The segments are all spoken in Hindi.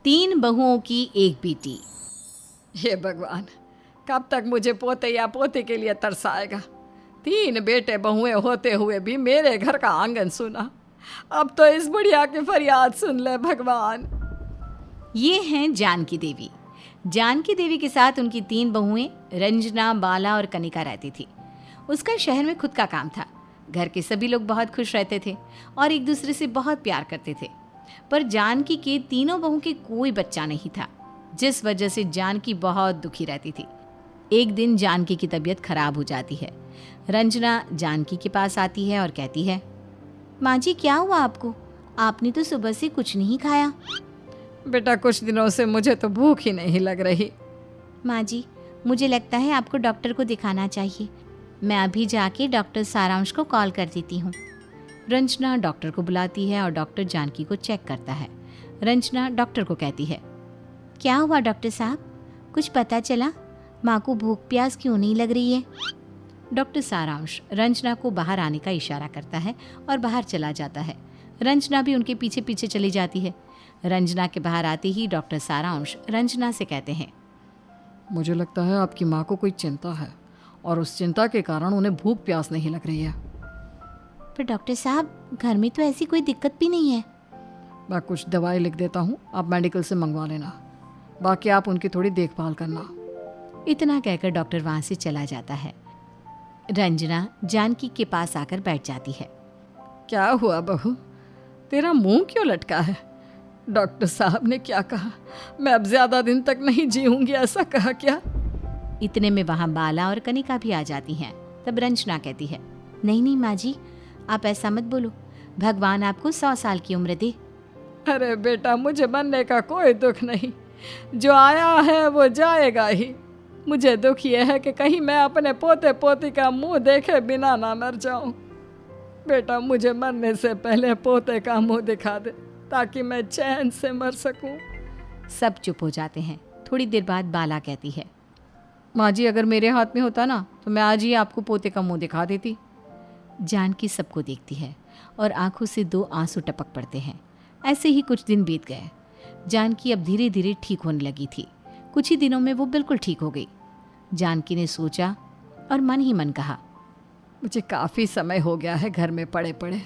3 बहुओं की एक बेटी। हे भगवान, कब तक मुझे पोते या पोती के लिए तरसाएगा। 3 बेटे बहुएं होते हुए भी मेरे घर का आंगन सुना। अब तो इस बुढ़िया की फरियाद सुन ले भगवान। ये हैं जानकी देवी। जानकी देवी के साथ उनकी 3 बहुएं रंजना, बाला और कनिका रहती थी। उसका शहर में खुद का काम था। घर के सभी लोग बहुत खुश रहते थे और एक दूसरे से बहुत प्यार करते थे। पर जानकी के तीनों बहू के कोई बच्चा नहीं था, जिस वजह से जानकी बहुत दुखी रहती थी। एक दिन जानकी की तबीयत खराब हो जाती है। रंजना जानकी के पास आती है और कहती है, माँ जी क्या हुआ आपको? आपने तो सुबह से कुछ नहीं खाया। बेटा, कुछ दिनों से मुझे तो भूख ही नहीं लग रही। माँ जी, मुझे लगता है आपको डॉक्टर को दिखाना चाहिए। मैं अभी जाके डॉक्टर सारांश को कॉल कर देती हूँ। रंजना डॉक्टर को बुलाती है और डॉक्टर जानकी को चेक करता है। रंजना डॉक्टर को कहती है, क्या हुआ डॉक्टर साहब? कुछ पता चला? माँ को भूख प्यास क्यों नहीं लग रही है? डॉक्टर सारांश रंजना को बाहर आने का इशारा करता है और बाहर चला जाता है। रंजना भी उनके पीछे पीछे चली जाती है। रंजना के बाहर आते ही डॉक्टर सारांश रंजना से कहते हैं, मुझे लगता है आपकी माँ को कोई चिंता है और उस चिंता के कारण उन्हें भूख प्यास नहीं लग रही है। पर डॉक्टर साहब, घर में तो ऐसी कोई दिक्कत भी नहीं है। मैं कुछ दवाई लिख देता हूँ, आप मेडिकल से मंगवा लेना। बाकी आप उनकी थोड़ी देखभाल करना। इतना कहकर डॉक्टर वहाँ से चला जाता है। रंजना जानकी के पास आकर बैठ जाती है। क्या हुआ बहू, तेरा मुंह क्यों लटका है? डॉक्टर साहब ने क्या कहा? मैं अब ज्यादा दिन तक नहीं जीऊंगी, ऐसा कहा क्या? इतने में वहाँ बाला और कनिका भी आ जाती हैं। तब रंजना कहती है, नहीं नहीं माँ जी, आप ऐसा मत बोलो। भगवान आपको 100 साल की उम्र दे। अरे बेटा, मुझे मरने का कोई दुख नहीं। जो आया है वो जाएगा ही। मुझे दुख ये है कि कहीं मैं अपने पोते पोती का मुंह देखे बिना ना मर जाऊं। बेटा, मुझे मरने से पहले पोते का मुंह दिखा दे ताकि मैं चैन से मर सकूं। सब चुप हो जाते हैं। थोड़ी देर बाद बाला कहती है, माँ जी, अगर मेरे हाथ में होता ना तो मैं आज ही आपको पोते का मुंह दिखा देती। जानकी सबको देखती है और आंखों से 2 आंसू टपक पड़ते हैं। ऐसे ही कुछ दिन बीत गए। जानकी अब धीरे धीरे ठीक होने लगी थी। कुछ ही दिनों में वो बिल्कुल ठीक हो गई। जानकी ने सोचा और मन ही मन कहा, मुझे काफ़ी समय हो गया है घर में पड़े पड़े।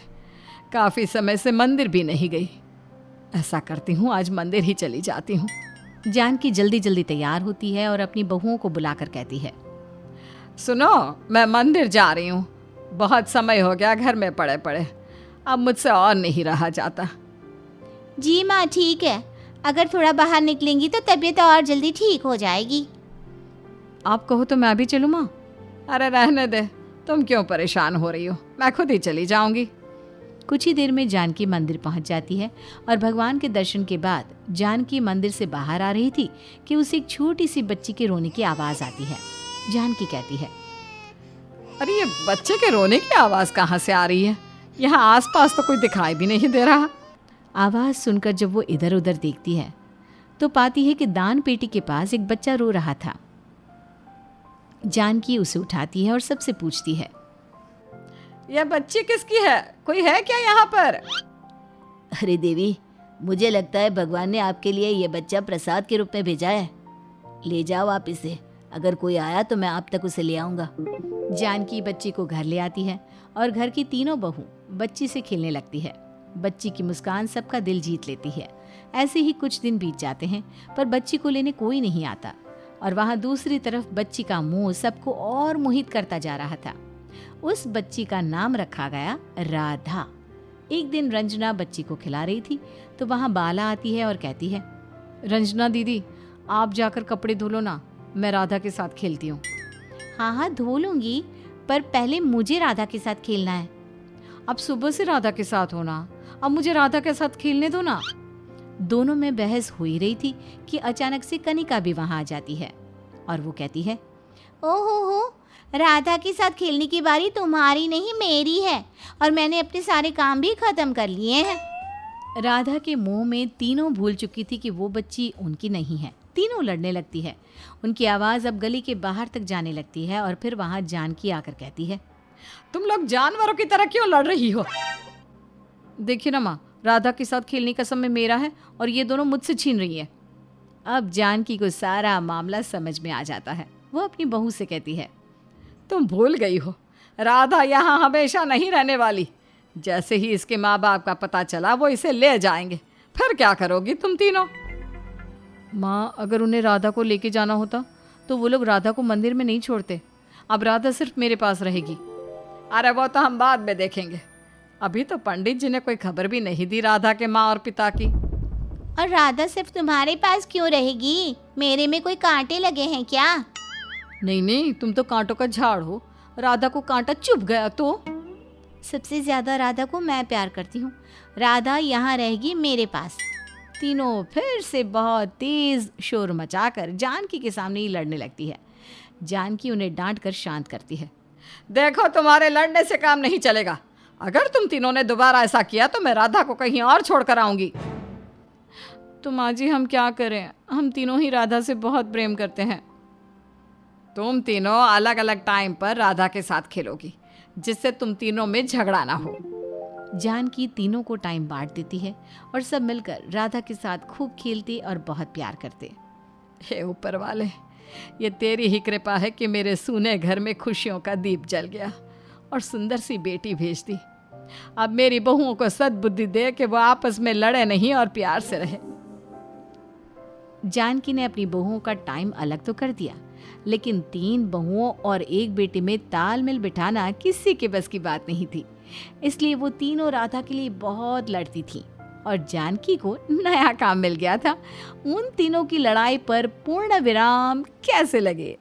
काफ़ी समय से मंदिर भी नहीं गई। ऐसा करती हूँ, आज मंदिर ही चली जाती हूँ। जानकी जल्दी जल्दी तैयार होती है और अपनी बहुओं को बुलाकर कहती है, सुनो, मैं मंदिर जा रही हूँ। बहुत समय हो गया घर में पड़े पड़े, अब मुझसे और नहीं रहा जाता। जी माँ, ठीक है। अगर थोड़ा बाहर निकलेंगी तो तबीयत और जल्दी ठीक हो जाएगी। आप कहो तो मैं भी चलूँ माँ? अरे रहने दे, तुम क्यों परेशान हो रही हो, मैं खुद ही चली जाऊंगी। कुछ ही देर में जानकी मंदिर पहुंच जाती है और भगवान के दर्शन के बाद जानकी मंदिर से बाहर आ रही थी कि उसे एक छोटी सी बच्ची के रोने की आवाज आती है। जानकी कहती है, अरे ये बच्चे के रोने की आवाज कहाँ से आ रही है? यहाँ आसपास तो कोई दिखाई भी नहीं दे रहा। आवाज सुनकर जब वो इधर उधर देखती है तो पाती है कि दान पेटी के पास एक बच्चा रो रहा था। जानकी उसे उठाती है और सबसे पूछती है, यह बच्ची किसकी है? कोई है क्या यहाँ पर? अरे देवी, मुझे लगता है भगवान ने आपके लिए ये बच्चा प्रसाद के रूप में भेजा है। ले जाओ आप इसे। अगर कोई आया तो मैं आप तक उसे ले आऊंगा। जानकी बच्ची को घर ले आती है और घर की तीनों बहू बच्ची से खेलने लगती है। बच्ची की मुस्कान सबका दिल जीत लेती है। ऐसे ही कुछ दिन बीत जाते हैं, पर बच्ची को लेने कोई नहीं आता और वहाँ दूसरी तरफ बच्ची का मुंह सबको और मोहित करता जा रहा था। उस बच्ची का नाम रखा गया राधा। एक दिन रंजना बच्ची को खिला रही थी तो वहाँ बाला आती है और कहती है, रंजना दीदी, आप जाकर कपड़े धो लो ना, मैं राधा के साथ खेलती हूँ। हाँ हाँ धो लूंगी, पर पहले मुझे राधा के साथ खेलना है। अब सुबह से राधा के साथ होना, अब मुझे राधा के साथ खेलने दो ना। दोनों में बहस हो ही रही थी कि अचानक से कनिका भी वहाँ आ जाती है और वो कहती है, ओहो, राधा के साथ खेलने की बारी तुम्हारी नहीं मेरी है और मैंने अपने सारे काम भी खत्म कर लिए हैं। राधा के मुंह में तीनों भूल चुकी थी कि वो बच्ची उनकी नहीं है। तीनों लड़ने लगती है। उनकी आवाज़ अब गली के बाहर तक जाने लगती है और फिर वहाँ जानकी आकर कहती है, तुम लोग जानवरों की तरह क्यों लड़ रही हो? देखिए ना माँ, राधा के साथ खेलने का समय मेरा है और ये दोनों मुझसे छीन रही है। अब जानकी को सारा मामला समझ में आ जाता है। वो अपनी बहू से कहती है, तुम भूल गई हो, राधा यहाँ हमेशा नहीं रहने वाली। जैसे ही इसके माँ बाप का पता चला वो इसे ले जाएंगे, फिर क्या करोगी तुम तीनों? माँ, अगर उन्हें राधा को लेके जाना होता तो वो लोग राधा को मंदिर में नहीं छोड़ते। अब राधा सिर्फ मेरे पास रहेगी। अरे वो तो हम बाद में देखेंगे, अभी तो पंडित जी ने कोई खबर भी नहीं दी राधा के माँ और पिता की। और राधा सिर्फ तुम्हारे पास क्यों रहेगी? मेरे में कोई कांटे लगे हैं क्या? नहीं नहीं, तुम तो कांटों का झाड़ हो, राधा को कांटा चुभ गया तो? सबसे ज्यादा राधा को मैं प्यार करती हूँ। राधा यहाँ रहेगी मेरे पास। तीनों फिर से बहुत तेज शोर मचाकर जानकी के सामने ही लड़ने लगती है। जानकी उन्हें डांट कर शांत करती है। देखो, तुम्हारे लड़ने से काम नहीं चलेगा। अगर तुम तीनों ने दोबारा ऐसा किया तो मैं राधा को कहीं और छोड़ कर आऊंगी। तो माँ जी, हम क्या करें? हम तीनों ही राधा से बहुत प्रेम करते हैं। तुम तीनों अलग अलग टाइम पर राधा के साथ खेलोगी, जिससे तुम तीनों में झगड़ा ना हो। जानकी तीनों को टाइम बांट देती है और सब मिलकर राधा के साथ खूब खेलते और बहुत प्यार करते। हे ऊपर वाले, ये तेरी ही कृपा है कि मेरे सूने घर में खुशियों का दीप जल गया और सुंदर सी बेटी भेज दी। अब मेरी बहुओं को सद्बुद्धि दे कि वो आपस में लड़े नहीं और प्यार से रहे। जानकी ने अपनी बहुओं का टाइम अलग तो कर दिया, लेकिन 3 बहुओं और एक बेटे में तालमेल बिठाना किसी के बस की बात नहीं थी। इसलिए वो तीनों राधा के लिए बहुत लड़ती थी और जानकी को नया काम मिल गया था। उन तीनों की लड़ाई पर पूर्ण विराम कैसे लगे